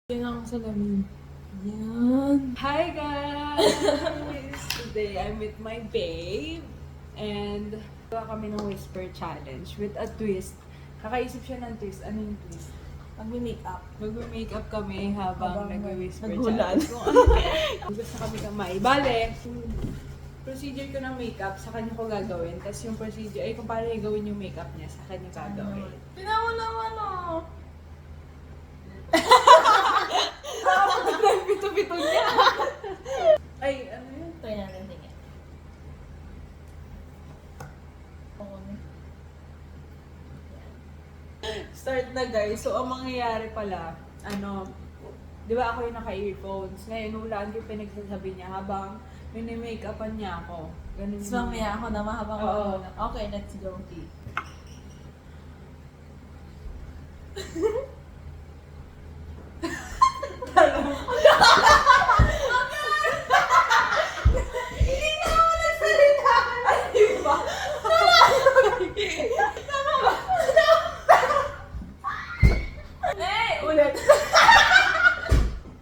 Yan ang salamin. Yan. Hi guys! Today I'm with my babe and gawa kami ng whisper challenge with a twist. Kakaisip siya ng twist. Ano yung twist? Magme-makeup. Magme-makeup kami habang nagwe-whisper naghulan. challenge. Kung ano gusto kami kamay. Bale, procedure ko ng makeup, sa kanya ko gagawin. Tapos yung procedure, ay kung paano niya gawin yung makeup niya, sa kanya gagawin. Tinawa naman oh. Pito-pito niya. Ay, ano yun? Try natin tingin. Start na guys. So, ang mangyayari pala, di ba ako yung naka-earphones? Ngayon, wala yung pinagsasabi niya habang mini-make-upan niya ako. Ganun Tapos mamaya ako na mahabang Oo. Okay, let's go. Ulit.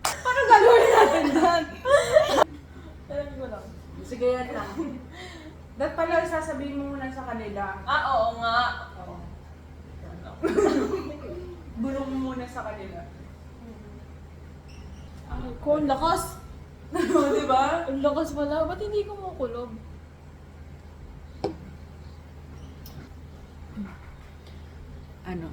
Paano gagawin natin doon? Alam ko lang. Sige, yan lang. Dapat pala sasabihin mo muna sa kanila. Oo nga. Oo. Bulong mo muna sa kanila. Ko, ang lakas. Di ba? Ang lakas pala. Ba't hindi ko makulob? Ano?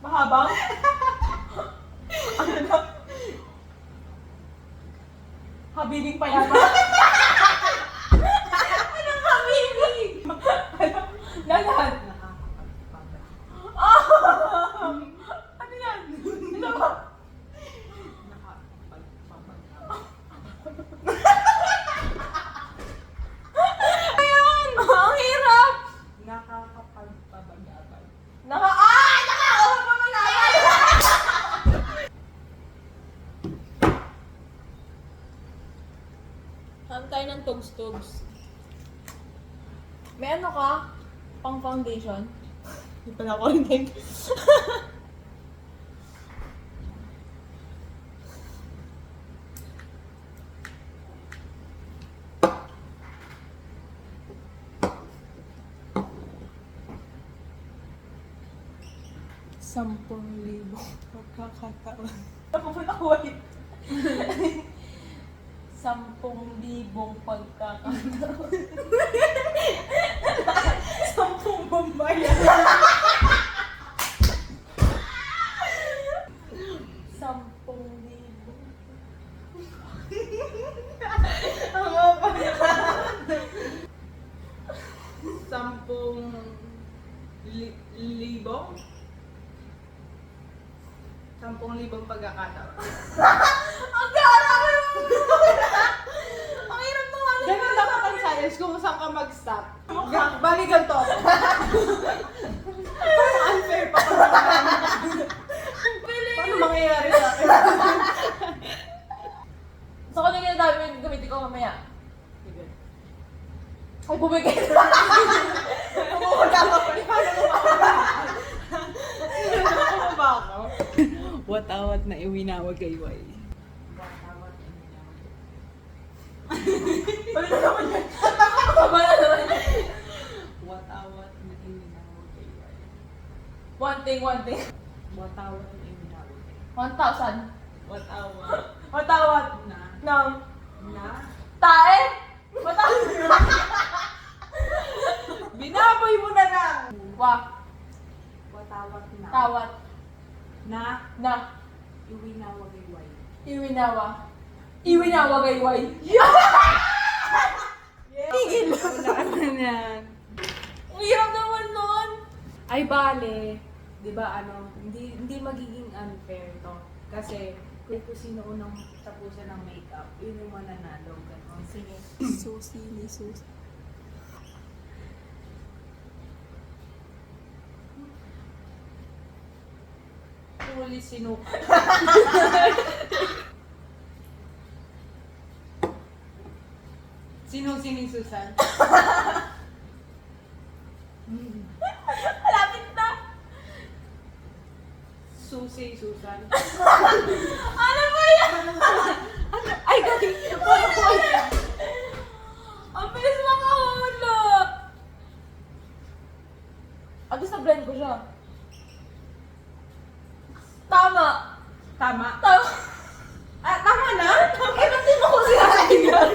Mahabang? Habiling pa yata. Anong habiling? Lahat. Ano yan? Ano ba? Ayan! Ang hirap! Nakakapagpabagabag. Nakakapagpapagayan! Saan tayo ng tugs-tugs? May ano ka? Pang foundation? Hindi pala ako rin. Sampung libo pagkakataon. Ako mo na wait. 10,000 pagkakataon. 10 bambayan. 10,000. Sampung libo? 10,000 pagkakataon. Ang garami mo! Ang hirap naman. Ganun dapat ang challenge kung saan ka mag-stop. Bali ganito. Parang unfair pa pala. Paano mangyayari sa akin? So, kung ano yung gamitin ko mamaya? Sige. Ay, bumigay. Pumupunta ako. Paano ba ako? Watawat na iwinawag kayway. Watawat na iwinawag. Balik na naman yan. Tama na naman yan. Watawat na iwinawag kayway. One thing. Watawat na iwinawag. 1,000. Watawat Matawad na ng tae. Matawad. Binaboy mo na lang. Watawat na. Tawat. Na Na. iwinawag kayway. Iwinawa gayway. Tigil mo na naman yan. Ang hirap naman nun. Ay bale, 'di ba hindi magiging unfair to. Kasi kung sino unang tapusan ng makeup, yun yung mananalo. Ganun. Sige. Susi ni Susi. Huli sinuka. Sinusining Susan. Malapit na. Susi Susan. Ano ba yan? Ay, gagi! Ang bilis makahulog. Agos na blend ko siya. Tama. Tama. Tama. Ah, tama na? Eh, ba't di mo ko sinasabihan?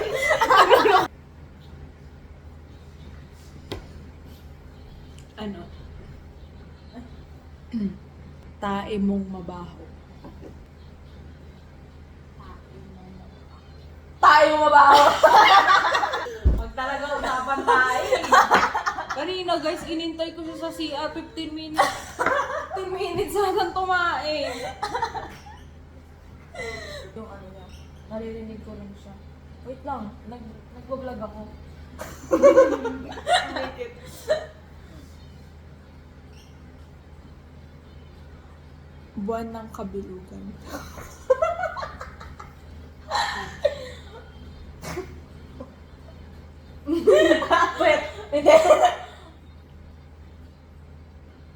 Ano? Tae mong mabaho. Tayo mabaho. Pag talaga usapan tayo. Kanina guys, inintay ko siya sa CR 15 minutes. 15 minutes hanggang tumae. Yung ano niya, naririnig ko rin siya. Wait lang, nagbablog ako. Buwan ng kabilugan. Wait, hindi.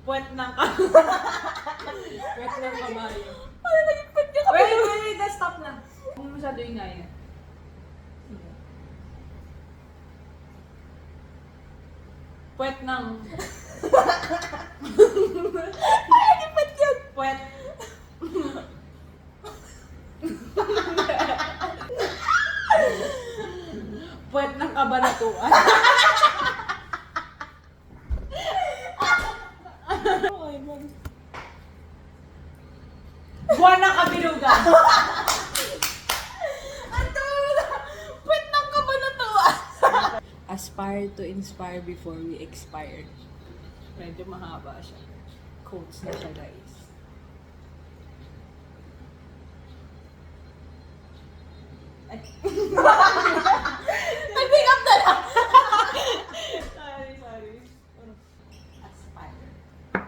Puwet ng Puwet ng kabayo. Ano naging pwede ka? Wait, stop na. Huwag mo masyado yung ngaya. Puwet ng... Ay, naging yun. Puwet. Puwet ng kabanatuan. Buwan ng kabilugan. Ang tawag na. Pwede ng kabanatuan. Aspire to inspire before we expire. Medyo mahaba siya. Quotes na siya, guys. Ay. Nag-pick up na lang. Sorry. Aspire.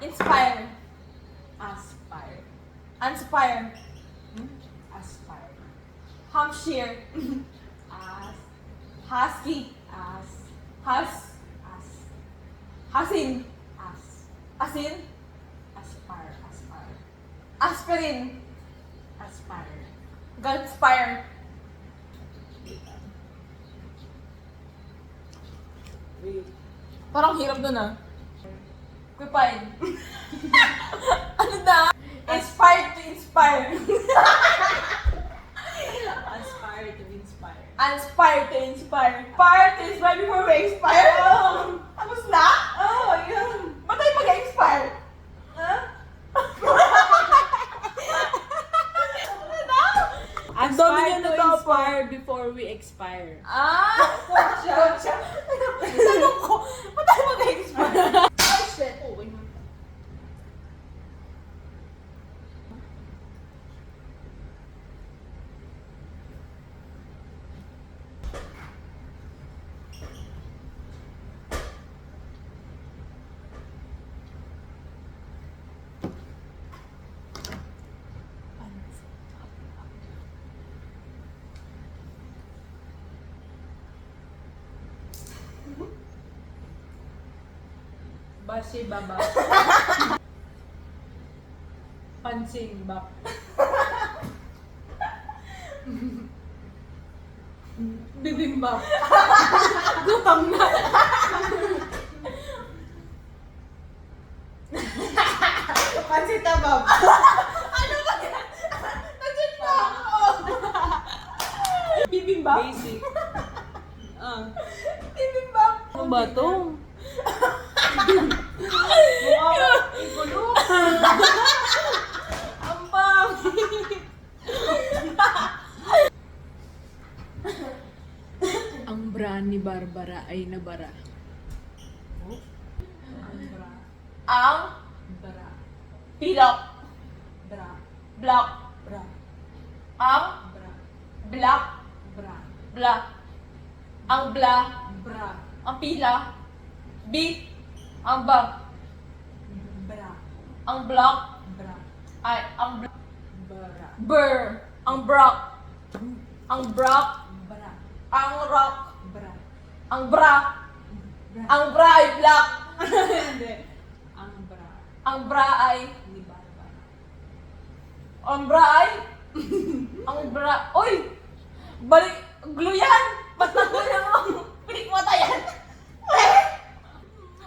Inspire. Aspire. Inspire. Aspire. Hampshire. As. Husky. As. Has. As. Hasin. As. Asin. Aspire. Aspire. Aspirin. Aspire. Gunspire. Wait. Parang hirap dun ah. Quipine. Ano na? Inspire to inspire. Aspire to inspire. Inspire to inspire. Inspire to inspire before we expire. Oh. Tapos na? Oh, yun. Ba't tayo mag-expire? Huh? Ang dami Aspire niya to na dapat. inspire before we expire. Ah! Gotcha. Tanong ko, ba't tayo mag-expire? Oh, shit. Oh, wait. Basi baba. Pansing bak. Bibimbap. Gutom na. Pansit tabab. Ano ba yan? Nandiyan pa ako. Bibimbap? Basic. Bibimbap. Ano ba to? Igulo. Ang pangit. Ang bra ni Barbara ay nabara. Ang Bra. pilok. Bra. Block. Bra. Ang Bra. black. Bra. Black. Ang bla. Bra. Ang pila. B. Ang ba. Bra. Ang block. Bra. Ay, ang Bra. Burr. Ang brock. Ang brock. Bra. Ang rock. Bra. Ang bra. Ang bra ay black. Hindi. Ang bra. Ang bra ay... Ni Barbara. Ang bra ay... Ang bra... Uy! Balik... Glue yan! Ba't na-glue yan mo? Pinikmata yan!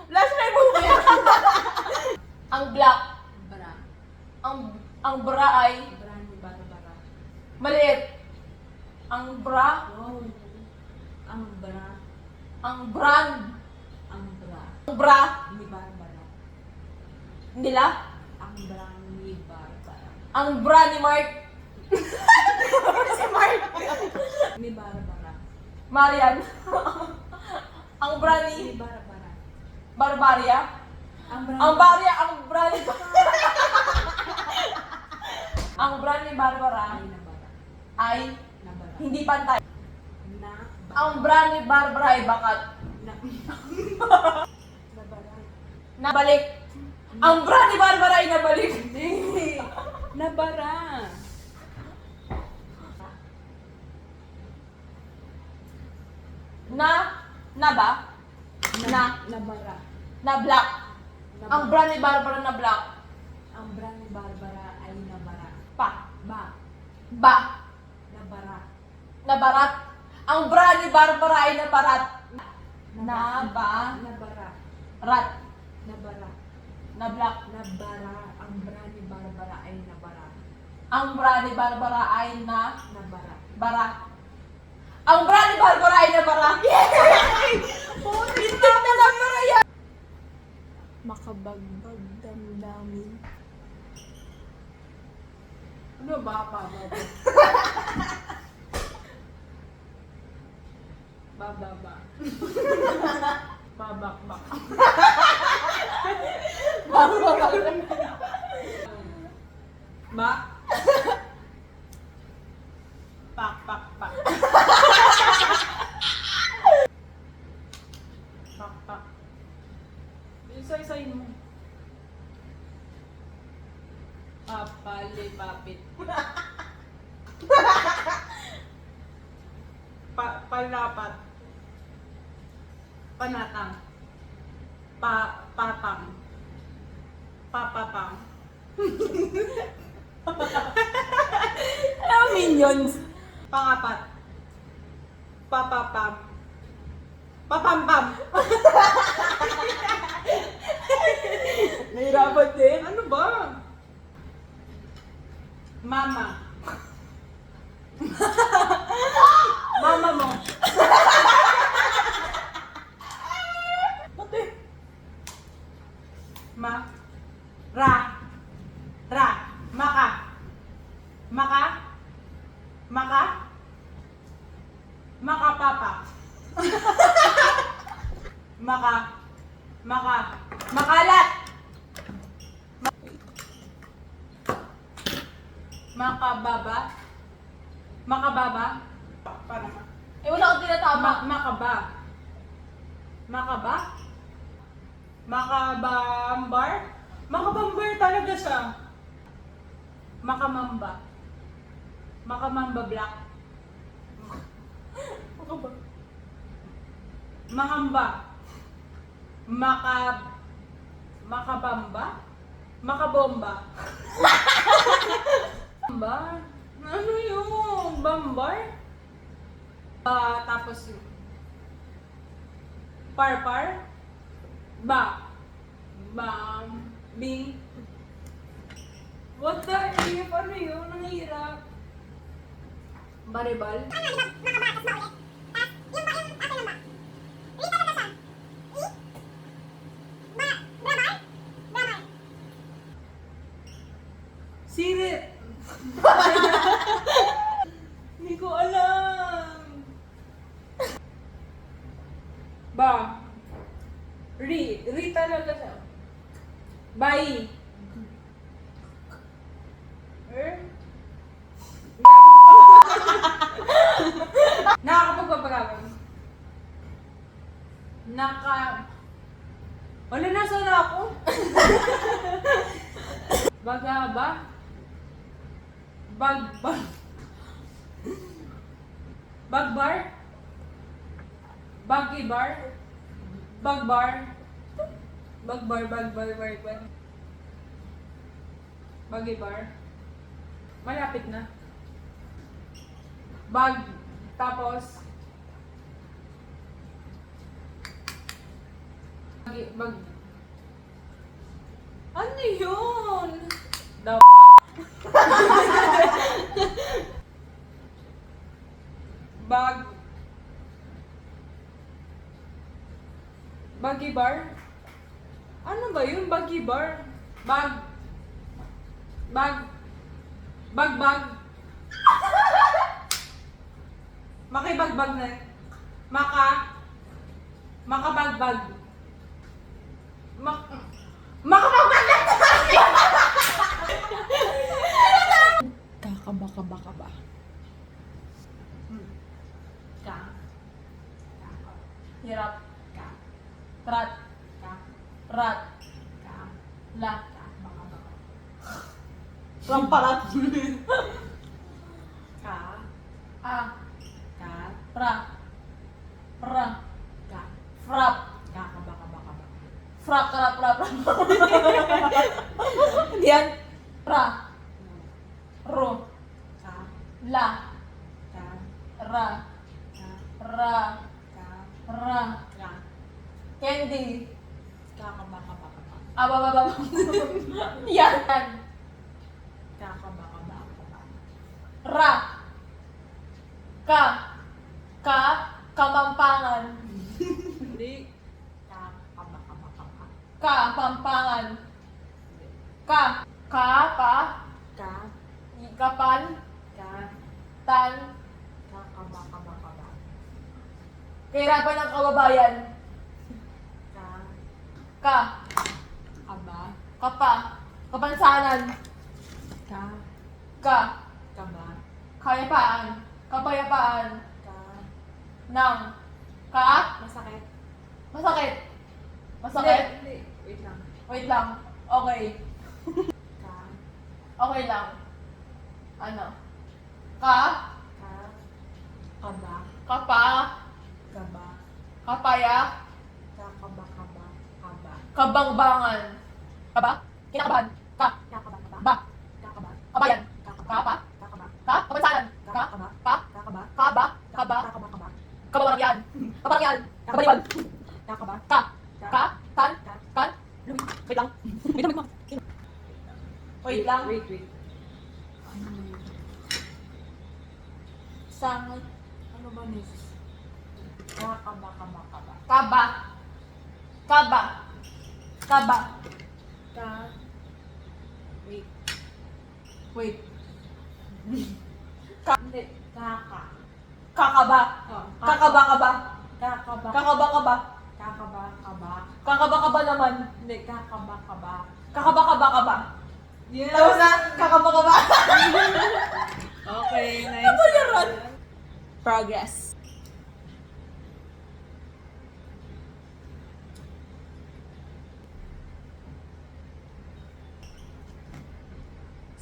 Last try mo yan! Ang black. Bra. Ang bra ay... Bra ni Barbara. Maliit. Ang bra... Wow. Ang bra. Ang brand. Ang bra. Ang bra. Ni Barbara. Nila. Ang bra ni Barbara. Ang bra ni Mark. Si Mark. Ni Barbara. Marian. Ang bra Ni ni Barbara. Barbaria. Ang bra. Ang Baria, ang bra ni Ang bra ni Barbara Ay nabara. ay Nabara. hindi pantay. Na. Ang bra ni Barbara ay bakat. Na. Nabara. Nabalik. Ang bra ni Barbara ay nabalik. Hindi. Nabara. Na ba? Na. Nabara. Na black. Nabara. Ang bra ni Barbara na black. Ang bra ni Barbara ay nabara. Pa. Ba. Ba. Nabara. Nabarat. Ang bra ni Barbara ay nabarat. Na ba? Nabara. Rat. Nabara. Na black. Nabara. Ang bra ni Barbara ay nabara. Ang bra ni Barbara ay na Nabara. bara. Ang bra ni Barbara ay nabara. Yay! Hindi na nabara yan. Makabagbag damdamin. Ano ba pa? Bababa. Babakbak. Ba? Pak, pak, pak. Pak, pak. Isa-isayin mo. Papalipapit. Palapat. Panatang. Patang. Papapang. Ano minions? Pangapat. Papapam. Papampam. Nahirapan din. Ano ba? Mama. Mama mo. Pati. Ma. Ra. Ra. Maka. Maka. Maka. Maka papa. Maka. Maka. Makalat. Makababa. Makababa. Paano ka? Eh wala akong tinatama. Makaba. Makaba? Makabambar? Makabambar talaga siya. Makamamba. Makamamba black. Mangamba. Makabamba? Makabomba. Bambar? Ano yung bambar? Tapos yung parpar? Bing. What the F? Ano yun? Ang hirap. Baribal? Sirit. Hindi ko alam. Ba. Ri talaga siya. Bai. Nakakapagpapagawan. Wala na sana ako. Bagaba. Bagbar. Baggy bar. Bag bar. Bag bar. Baggy bar. Malapit na. Bag. Tapos. Bag. Ano yun? Daw. Bag. Baggy bar? Ano ba yun? Baggy bar? Bag. Bag. Makibagbag na. Makabagbag. Makabagbag na! Kakabaka ba? Ka. Hirap. Ka. Trat. Ka. Rat. Ka. La. Ka. Baka. Ramparat. Ka. A. Ka. Pra. Pra. Ka. Frap. Kakabaka. Frap. Pra. Yan. Pra. Ro. Ka. La. Ka. Ra. Ka. Ra. Ka. Ra. Ka. Candy. Kakabaka. Abababa. Yan. Kakabaka. Ra. Ka. Kamampangan. Hindi. Kakabaka. Pampangan. Ka. Pa. Ka. Kapan. Ka. Tan. Kakabaka. Kahirapan ng kababayan. Ka. Aba. Kapa. Kapansanan. Ka. Ka. Kaba. Kayapaan. Kapayapaan. Ka. Nang. Ka. Masakit. Masakit. Masakit. Hindi. Wait lang. Wait lang. Okay. Ka. Okay lang. Ano? Ka. Ka. Kaba. Kapa. Kaba. Kapaya. Kakaba. Kaba. Kabangbangan. Kaba. Kinakabahan. Ka. Kakaba. Ba. Kakaba. Kabayan. Kakaba. Kapa. Kakaba. Ka. Kapansanan. Ka. Kakaba. Pa. Kakaba. Kaba. Kaba. Kakaba. Kababarangyan. Kabarangyan. Kabaliwan. Kakaba. Ka. Ka. Tan. Kan. Wait lang. Wait lang. Wait lang. Wait. Sang. Ano ba nis? Kakaba. Kaba. Kaba. Kaba. Ka. Wait. Wait. Hindi. Kaka. Kakaba. Oh, Kakaba kaba. Kakaba. Kakaba kaba. Kakaba. Kaba. Kakaba kaba naman. Hindi. Kakaba. Kakaba kaba kaba. Yes. Tapos na. Kakaba kaba. Okay, nice. Nabayaran. Progress.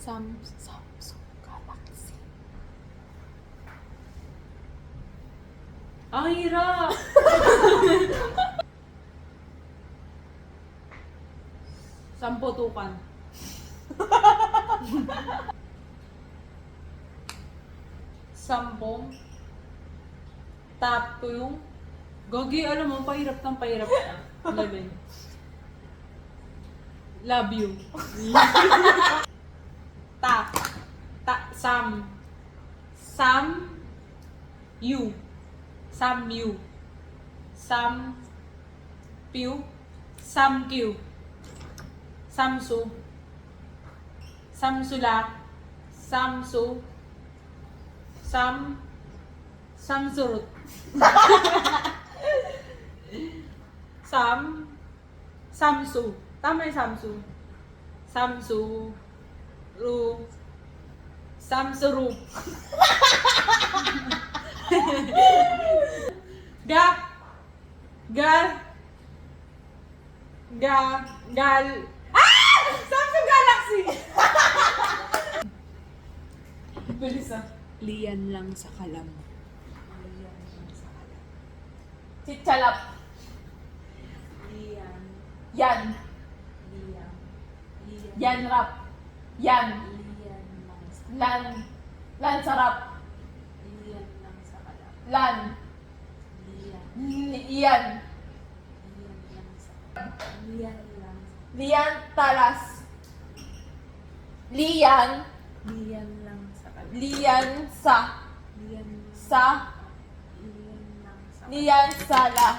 Samsung Galaxy. Ang hirap. Samputukan. Sampung. Tapung. Gogi, alam mo, pahirap ka. 11. Love you. Sam. You. Piu. Samkiu. Samsu. Samsulak. Samsurut. Samsu. Tama yung Samsu. Samsuru. Samsung Galaxy! Bilis ah. Liyan lang sa kalam. Chichalap. Lian. Yan. Lian. Lian. Yan rap. Yan. Lian lang sa Lan. Lan sarap. Lian lang sa kalap. Lan. Lian. Yan. Lian lang sa Lian lang. Lian talas. Lian. Lian lang sa kalap. Lian sa. Lian lang. Sa. Lian lang sa Lian sala.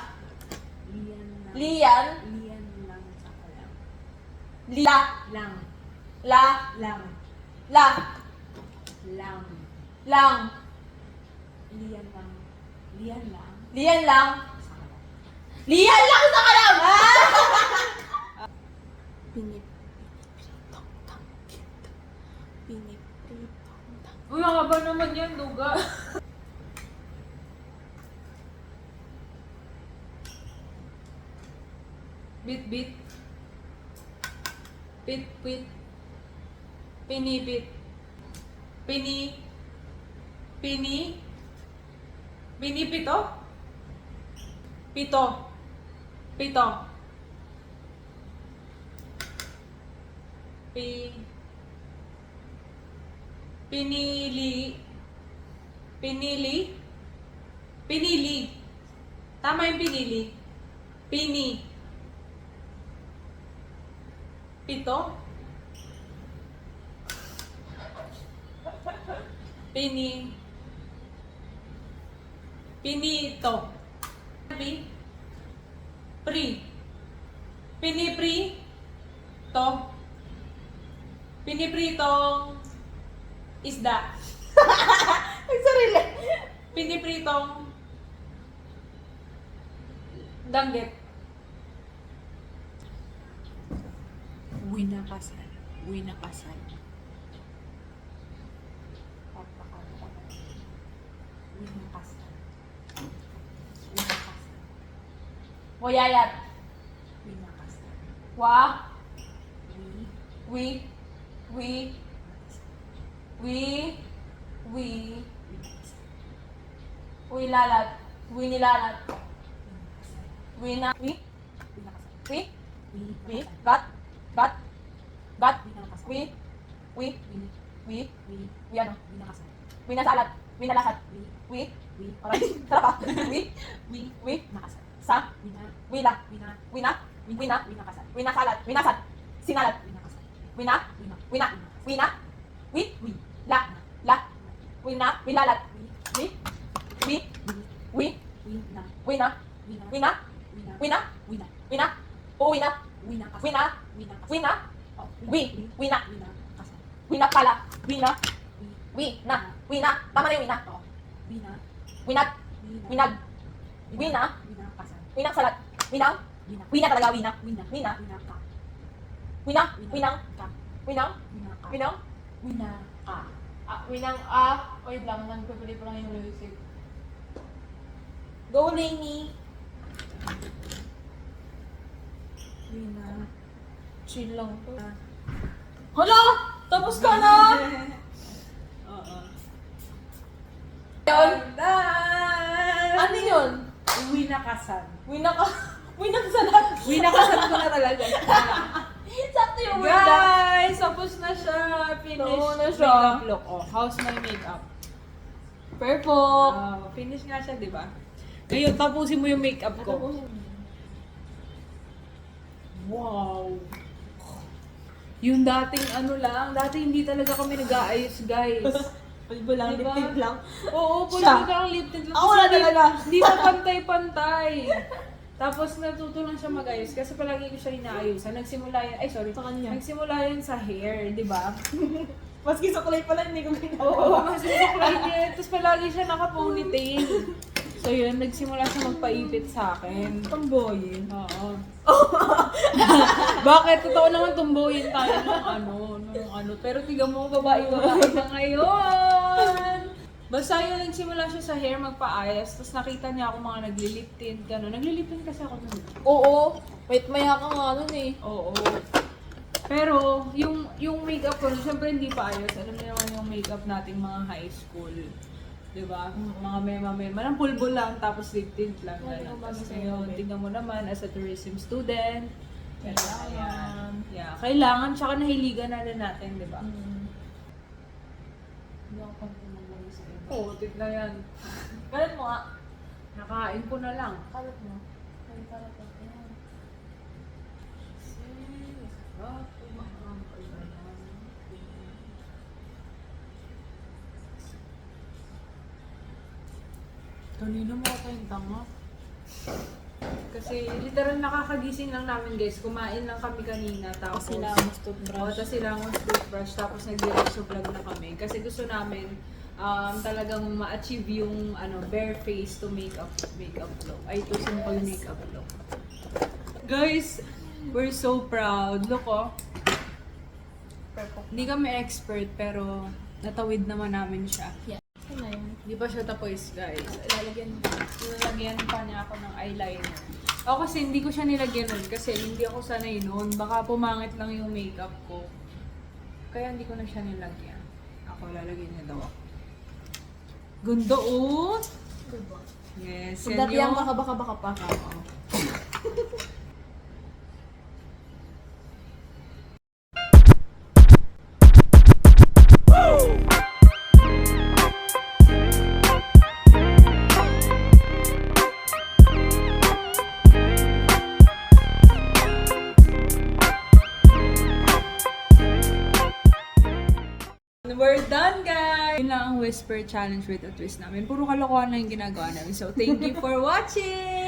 Lian lang. Lian. Lian lang sa kalap. La. Lang. La. Lang. La. Lang. Lang. Lian lang. Lian lang Lian lang. sa kalap. Lian lang sa kalam! Uy, ang haba naman yan, duga. Bit-bit. Pit-pit. Pinipit. Pini. Pini. Pinipito. Pito. Pito. Pinili. Pinili. Pinili. Tama yung pinili. Pini. Pito. Pini. Pinito. Pri. Pinipri. To. Pinipritong isda. Nagsarili. Pinipritong danggit. Winakasan. Winakasan. Winakasan. Winakasan. Wayayat. Winakasan. Wa. Wi. We. We. We. Winakasan. Wilalat. Winilalat. Wina. We. Winakasan. We. Wi. We. Gat. Gat. Gat. Winakasan. We. We. Wi. We. Wi. We ano? Winakasan. Winasalat. Winalasat. Wi. We. Wi. Aray. Sarap ah. We. Wi. We. Nakasan. Sa. Wina. Wila. Wina. Wina. Wina. Winakasan. Winasalat. Winasat. Sinalat. Winakasan. Wina. Wina. Wina. Wina. We. Wi. La. La. Wina. Winalat. We. We. We. Wina. Wina. Wina. Wina. Wina. Wina. Wina. Wina. O wina. Winakasan. Wina. Winakasan. Wina. Oh, We. Wina. Winakasan. Wina pala. Wina. Wi. Wina. Wina. Tama na yung wina. Oh. Wina. Winat. Wina. Winag. Wina. Winakasan. Winang salat. Winang. Wina. Wina talaga. Wina. Wina. Wina. Winaka. Wina. Winang. Ka. Winang. Winaka. Winang. Winaka. Winang wait lang. Nagpapili pa lang yung music. Go, Lainey. Wina. Chill lang to. Ah. Hala! Tapos ka na! Oo. Yun? Done! Ano yun? Winakasan. Winang Winang salat. Winakasan ko na talaga. Sakto yung word na. Guys, tapos na siya. Finish Oo na siya. makeup look. Oh, how's my makeup? Perfect. Finish nga siya, di ba? Ngayon, tapusin mo yung makeup ko. Wow! Yung dating ano lang, dati hindi talaga kami nag-aayos, guys. Pulbo lang, Diba? lip lang. Oo, Siya. pulbo lang lip tint lang. Ako Tapos wala hindi- talaga. Hindi pa pantay-pantay. Tapos natuto lang siya mag-ayos kasi palagi ko siya inaayusan. Nagsimula yan, ay sorry, Sa kanya. nagsimula yan sa hair, di ba? Maski sa kulay pala, hindi ko Oo, ginagawa. kasi suklay niya. Tapos palagi siya naka-ponytail. So yun, nagsimula siya magpaipit sa akin. Tomboyin. Oo. Bakit? Totoo naman tumboyin tayo nung ano. Pero tiga mo, babae-babae na ngayon. Basta yun, nagsimula siya sa hair, magpaayos. Tapos nakita niya ako mga nagli-lip tint, gano'n. Nagli-lip tint kasi ako nun. Oo. Wait, maya ka nga nun eh. Oo. Pero, yung makeup ko, syempre hindi pa ayos. Alam niyo naman yung makeup nating mga high school. Diba? Mga mema-mema lang, pulbol lang, tapos lip tint lang. Yeah, Tapos gumamit ngayon, tayo. tingnan mo naman, as a tourism student, Kailangan. yeah, kailangan, tsaka nahiligan na rin natin, diba? Hindi ako pang pinagmali sa iba. Oo, tigna yan. Kalat mo nga. Nakain ko na lang. Kalat mo. Ay, kalat mo. Ayan. Kanina mo kayong tanga. Kasi literal nakakagising lang namin guys. Kumain lang kami kanina. Tapos, Kasi lang mas toothbrush. tapos sila ang toothbrush. Tapos nag-diretso vlog na kami. Kasi gusto namin talagang ma-achieve yung bare face to makeup look. Ay, to simple makeup look. Guys, we're so proud. Look oh. Perfect. Hindi kami expert pero natawid naman namin siya. Yeah. Ano na yun? Hindi pa siya tapos, guys. Nilalagyan pa niya ako ng eyeliner. Ako kasi hindi ko siya nilagyan nun kasi hindi ako sanay noon. Baka pumangit lang yung makeup ko. Kaya hindi ko na siya nilagyan. Ako, lalagyan niya daw ako. Gundo, oh! Diba? Yes, Kung yan dati yan, yung... baka pa. We're done, guys! Yun lang ang Whisper Challenge with a Twist namin. Puro kalokohan lang yung ginagawa namin. So, thank you for watching!